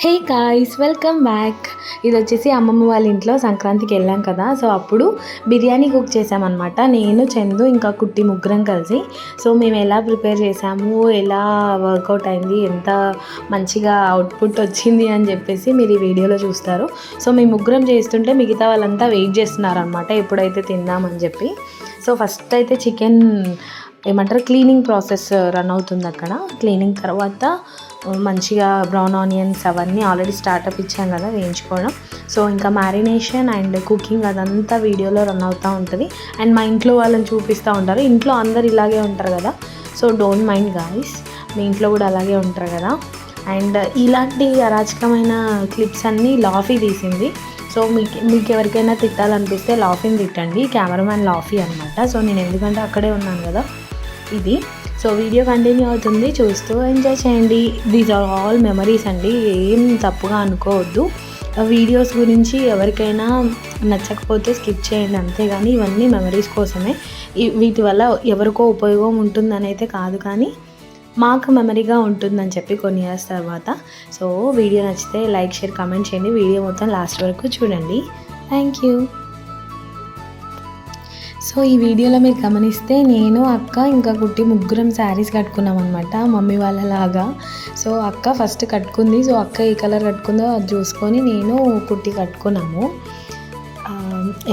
Hey guys, welcome back. ఇది వచ్చేసి అమ్మమ్మ వాళ్ళ ఇంట్లో సంక్రాంతికి వెళ్ళాం కదా. సో అప్పుడు బిర్యానీ కుక్ చేసామన్నమాట. నేను, చందు, ఇంకా కుట్టి ముగ్గురం కలిసి. సో మేము ఎలా ప్రిపేర్ చేసాము, ఎలా వర్కౌట్ అయింది, ఎంత మంచిగా అవుట్పుట్ వచ్చింది అని చెప్పేసి మీరు ఈ వీడియోలో చూస్తారు. సో మేము ముగ్గురం చేస్తుంటే మిగతా వాళ్ళంతా వెయిట్ చేస్తున్నారనమాట ఎప్పుడైతే తిందామని చెప్పి. సో ఫస్ట్ అయితే చికెన్ ఏమంటారు క్లీనింగ్ ప్రాసెస్ రన్ అవుతుంది అక్కడ. క్లీనింగ్ తర్వాత మంచిగా బ్రౌన్ ఆనియన్స్ అవన్నీ ఆల్రెడీ స్టార్టప్ ఇచ్చాం కదా వేయించుకోవడం. సో ఇంకా మ్యారినేషన్ అండ్ కుకింగ్ అదంతా వీడియోలో రన్ అవుతూ ఉంటుంది. అండ్ మా ఇంట్లో వాళ్ళని చూపిస్తూ ఉంటారు. ఇంట్లో అందరు ఇలాగే ఉంటారు కదా. సో డోంట్ మైండ్ గాయ్స్, మీ ఇంట్లో కూడా అలాగే ఉంటారు కదా. అండ్ ఇలాంటి అరాచకమైన క్లిప్స్ అన్నీ లాఫీ తీసింది. సో మీకు ఎవరికైనా తిట్టాలనిపిస్తే లాఫీని తిట్టండి. కెమెరామ్యాన్ లాఫీ అనమాట. సో నేను ఎందుకంటే అక్కడే ఉన్నాను కదా ఇది. సో వీడియో కంటిన్యూ అవుతుంది, చూస్తూ ఎంజాయ్ చేయండి. దీస్ ఆర్ ఆల్ మెమరీస్ అండి, ఏం తప్పుగా అనుకోవద్దు. వీడియోస్ గురించి ఎవరికైనా నచ్చకపోతే స్కిప్ చేయండి, అంతేగాని ఇవన్నీ మెమరీస్ కోసమే. వీటి వల్ల ఎవరికో ఉపయోగం ఉంటుందని అయితే కాదు, కానీ మాకు మెమరీగా ఉంటుందని చెప్పి కొన్ని ఇయర్స్ తర్వాత. సో వీడియో నచ్చితే లైక్, షేర్, కామెంట్ చేయండి. వీడియో మొత్తం లాస్ట్ వరకు చూడండి. Thank you. సో ఈ వీడియోలో మీరు గమనిస్తే నేను, అక్క, ఇంకా కుట్టి ముగ్గురం శారీస్ కట్టుకున్నాం అనమాట మమ్మీ వాళ్ళలాగా. సో అక్క ఫస్ట్ కట్టుకుంది. సో అక్క ఏ కలర్ కట్టుకుందో అది చూసుకొని నేను కుట్టి కట్టుకున్నాము.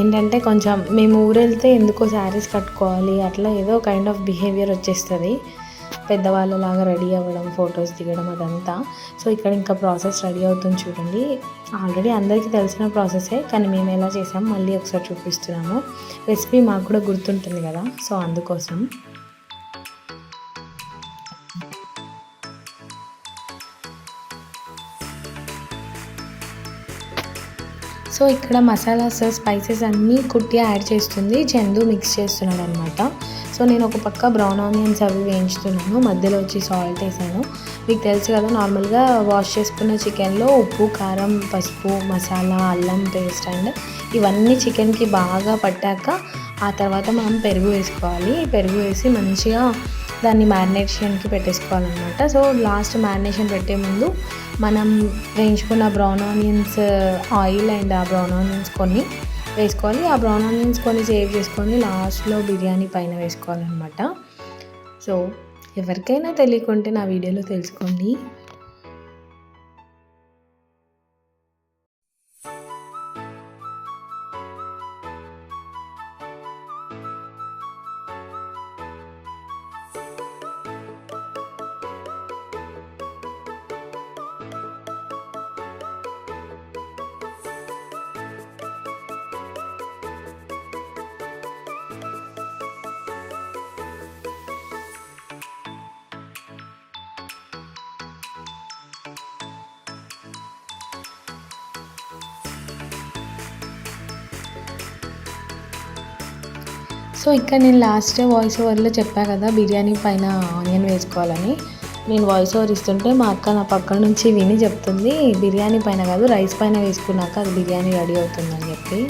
ఏంటంటే కొంచెం మేము ఊరెళ్తే ఎందుకో శారీస్ కట్టుకోవాలి అట్లా ఏదో కైండ్ ఆఫ్ బిహేవియర్ వచ్చేస్తుంది. పెద్దవాళ్ళలాగా రెడీ అవ్వడం, ఫొటోస్ దిగడం అదంతా. సో ఇక్కడ ఇంకా ప్రాసెస్ రెడీ అవుతుంది చూడండి. ఆల్రెడీ అందరికీ తెలిసిన ప్రాసెసే, కానీ మేము ఎలా చేసాము మళ్ళీ ఒకసారి చూపిస్తున్నాము. రెసిపీ మాకు కూడా గుర్తుంటుంది కదా, సో అందుకోసం. సో ఇక్కడ మసాలాస్, స్పైసెస్ అన్నీ కుట్టి యాడ్ చేస్తుంది, చందు మిక్స్ చేస్తున్నాడు అనమాట. సో నేను ఒక పక్క బ్రౌన్ ఆనియన్స్ అవి వేయించుతున్నాను, మధ్యలో వచ్చి సాల్ట్ వేసాను. మీకు తెలుసు కదా, నార్మల్గా వాష్ చేసుకున్న చికెన్లో ఉప్పు, కారం, పసుపు, మసాలా, అల్లం పేస్ట్ అండ్ ఇవన్నీ చికెన్కి బాగా పట్టాక ఆ తర్వాత మనం పెరుగు వేసుకోవాలి. పెరుగు వేసి మంచిగా దాన్ని మ్యారినేషన్కి పెట్టేసుకోవాలన్నమాట. సో లాస్ట్ మ్యారినేషన్ పెట్టే ముందు మనం వేయించుకున్న బ్రౌన్ ఆనియన్స్ ఆయిల్ అండ్ ఆ బ్రౌన్ ఆనియన్స్ కొన్ని వేసుకోవాలి. ఆ బ్రౌన్ ఆనియన్స్ కొన్ని సేవ్ చేసుకొని లాస్ట్లో బిర్యానీ పైన వేసుకోవాలన్నమాట. సో ఎవరికైనా తెలియకుంటే నా వీడియోలో తెలుసుకోండి. సో ఇక్కడ నేను లాస్ట్ వాయిస్ ఓవర్లో చెప్పా కదా బిర్యానీ పైన ఆనియన్ వేసుకోవాలని. నేను వాయిస్ ఓవర్ ఇస్తుంటే మా అక్క నా పక్కన నుంచి విని చెప్తుంది, బిర్యానీ పైన కాదు రైస్ పైన వేసుకున్నాక అది బిర్యానీ రెడీ అవుతుందని చెప్పి.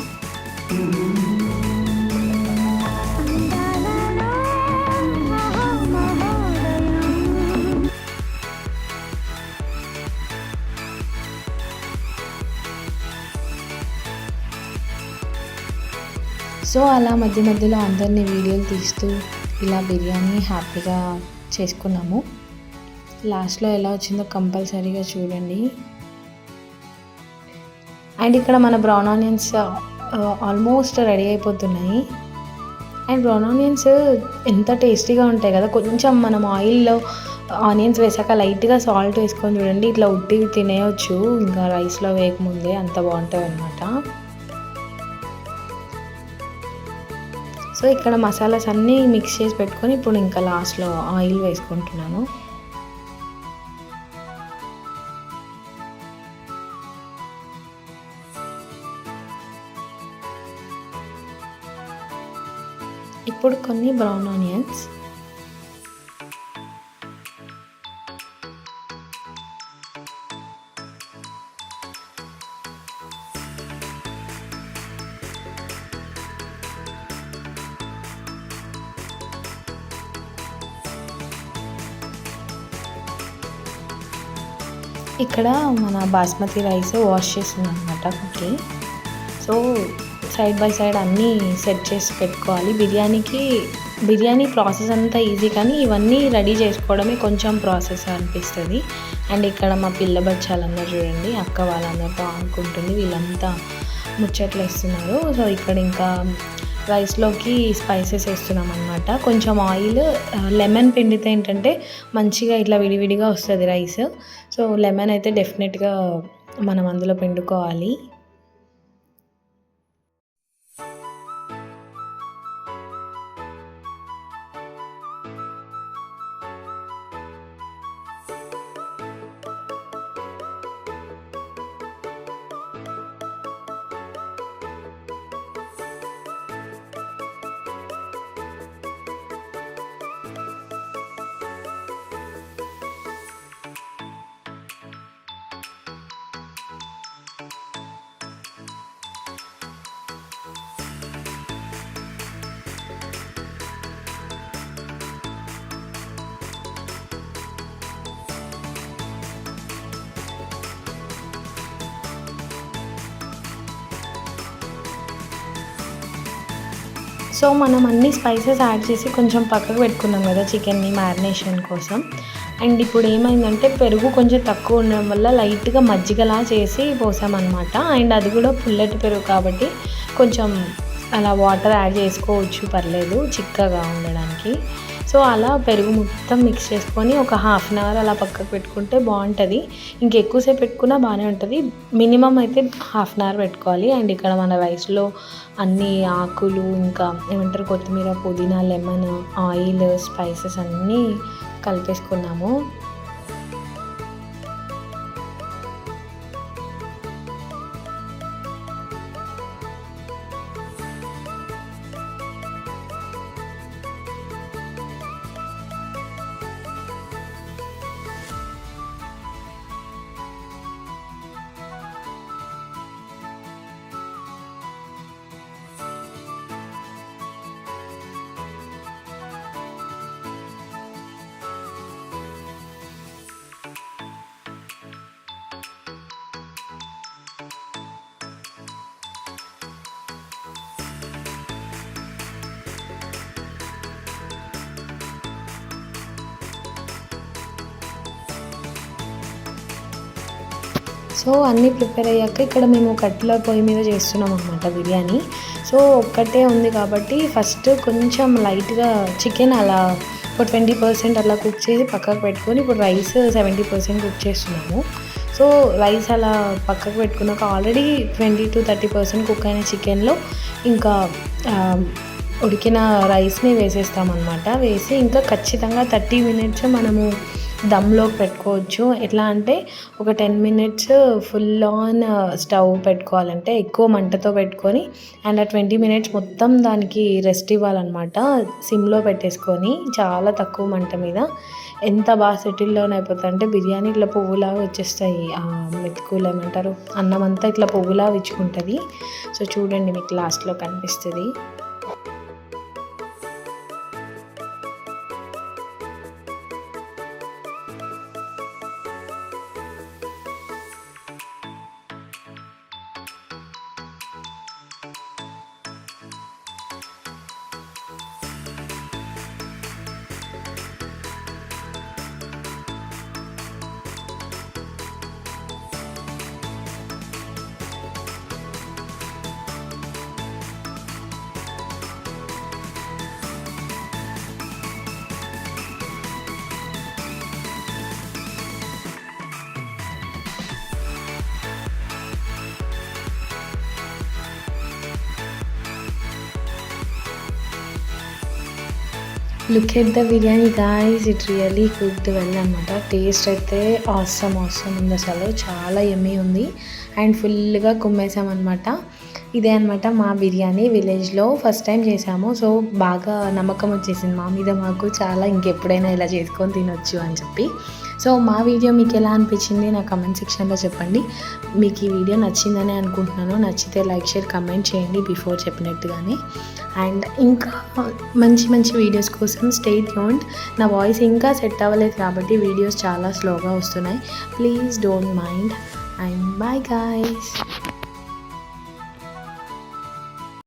సో అలా మధ్య మధ్యలో అందరినీ వీడియోలు తీస్తూ ఇలా బిర్యానీ హ్యాపీగా చేసుకున్నాము. లాస్ట్లో ఎలా వచ్చిందో కంపల్సరీగా చూడండి. అండ్ ఇక్కడ మన బ్రౌన్ ఆనియన్స్ ఆల్మోస్ట్ రెడీ అయిపోతున్నాయి. అండ్ బ్రౌన్ ఆనియన్స్ ఎంత టేస్టీగా ఉంటాయి కదా. కొంచెం మనం ఆయిల్లో ఆనియన్స్ వేసాక లైట్గా సాల్ట్ వేసుకొని చూడండి, ఇట్లా ఉట్టివి తినేయచ్చు ఇంకా రైస్లో వేయకముందే, అంత బాగుంటుంది అనమాట. సో ఇక్కడ మసాలాస్ అన్నీ మిక్స్ చేసి పెట్టుకొని ఇప్పుడు ఇంకా లాస్ట్లో ఆయిల్ వేసుకుంటున్నాను. ఇప్పుడు కొన్ని బ్రౌన్ ఆనియన్స్, ఇక్కడ మన బాస్మతి రైస్ వాష్ చేస్తుంది అనమాట కుట్టి. సో సైడ్ బై సైడ్ అన్నీ సెట్ చేసి పెట్టుకోవాలి. బిర్యానీ ప్రాసెస్ అంతా ఈజీ, కానీ ఇవన్నీ రెడీ చేసుకోవడమే కొంచెం ప్రాసెస్ అనిపిస్తుంది. అండ్ ఇక్కడ మా పిల్ల బచ్చాలందరూ చూడండి, అక్క వాళ్ళందరితో ఆడుకుంటుంది, వీళ్ళంతా ముచ్చట్లు వేస్తున్నారు. సో ఇక్కడ ఇంకా రైస్లోకి స్పైసెస్ వేస్తున్నాం అనమాట. కొంచెం ఆయిల్, లెమన్ పిండితే ఏంటంటే మంచిగా ఇట్లా విడివిడిగా వస్తుంది రైస్. సో లెమన్ అయితే డెఫినెట్గా మనం అందులో పిండుకోవాలి. సో మనం అన్ని స్పైసెస్ యాడ్ చేసి కొంచెం పక్కకు పెట్టుకున్నాం కదా చికెన్ని మ్యారినేషన్ కోసం. అండ్ ఇప్పుడు ఏమైందంటే పెరుగు కొంచెం తక్కువ ఉండడం వల్ల లైట్గా మజ్జిగలా చేసి పోసామన్నమాట. అండ్ అది కూడా పుల్లటి పెరుగు కాబట్టి కొంచెం అలా వాటర్ యాడ్ చేసుకోవచ్చు, పర్లేదు చిక్కగా ఉండడానికి. సో అలా పెరుగు మొత్తం మిక్స్ చేసుకొని ఒక హాఫ్ అన్ అవర్ అలా పక్కకు పెట్టుకుంటే బాగుంటుంది. ఇంకెక్కువసేపు పెట్టుకున్నా బాగానే ఉంటుంది. మినిమం అయితే హాఫ్ అన్ అవర్ పెట్టుకోవాలి. అండ్ ఇక్కడ మన రైస్లో అన్ని ఆకులు, ఇంకా ఏమంటారు, కొత్తిమీర, పుదీనా, లెమన్, ఆయిల్, స్పైసెస్ అన్నీ కలిపేసుకున్నాము. సో అన్నీ ప్రిపేర్ అయ్యాక ఇక్కడ మేము కట్టెల పొయ్యి మీద చేస్తున్నాం అనమాట బిర్యానీ. సో ఒక్కటే ఉంది కాబట్టి ఫస్ట్ కొంచెం లైట్గా చికెన్ అలా ఒక 20% అలా కుక్ చేసి పక్కకు పెట్టుకొని ఇప్పుడు రైస్ 70% కుక్ చేస్తున్నాము. సో రైస్ అలా పక్కకు పెట్టుకున్నాక ఆల్రెడీ 20 to 30% కుక్ అయిన చికెన్లో ఇంకా ఉడికిన రైస్ని వేసేస్తామన్నమాట. వేసి ఇంకా ఖచ్చితంగా 30 minutes మనము దమ్లోకి పెట్టుకోవచ్చు. ఎట్లా అంటే ఒక 10 minutes ఫుల్ ఆన్ స్టవ్ పెట్టుకోవాలంటే ఎక్కువ మంటతో పెట్టుకొని, అండ్ ఆ 20 minutes మొత్తం దానికి రెస్ట్ ఇవ్వాలన్నమాట సిమ్లో పెట్టేసుకొని, చాలా తక్కువ మంట మీద. ఎంత బాగా సెటిల్లోనే అయిపోతుంది అంటే బిర్యానీ ఇట్లా పువ్వులాగా వచ్చేస్తాయి. మెతుకులు ఏమంటారు, అన్నం అంతా ఇట్లా పువ్వులా విచ్చుకుంటుంది. సో చూడండి, మీకు లాస్ట్లో కనిపిస్తుంది. Look at the biryani guys, it really cooked well అనమాట. టేస్ట్ అయితే ఆసమ్ ఉంది, అసలు చాలా యమ్మీ ఉంది. అండ్ ఫుల్గా కుమ్మేసామన్నమాట. ఇదే అనమాట మా బిర్యానీ. విలేజ్లో ఫస్ట్ టైం చేసాము. సో బాగా నమ్మకం వచ్చేసింది మా మీద మాకు, చాలా ఇంకెప్పుడైనా ఇలా చేసుకొని తినొచ్చు అని చెప్పి. సో మా వీడియో మీకు ఎలా అనిపించింది నా కమెంట్ సెక్షన్లో చెప్పండి. మీకు ఈ వీడియో నచ్చిందని అనుకుంటున్నాను. నచ్చితే లైక్, షేర్, కమెంట్ చేయండి బిఫోర్ చెప్పినట్టుగానే. అండ్ ఇంకా మంచి మంచి వీడియోస్ కోసం స్టే ట్యూన్డ్. నా వాయిస్ ఇంకా సెట్ అవ్వలేదు కాబట్టి వీడియోస్ చాలా స్లోగా వస్తున్నాయి. Please don't mind and bye guys.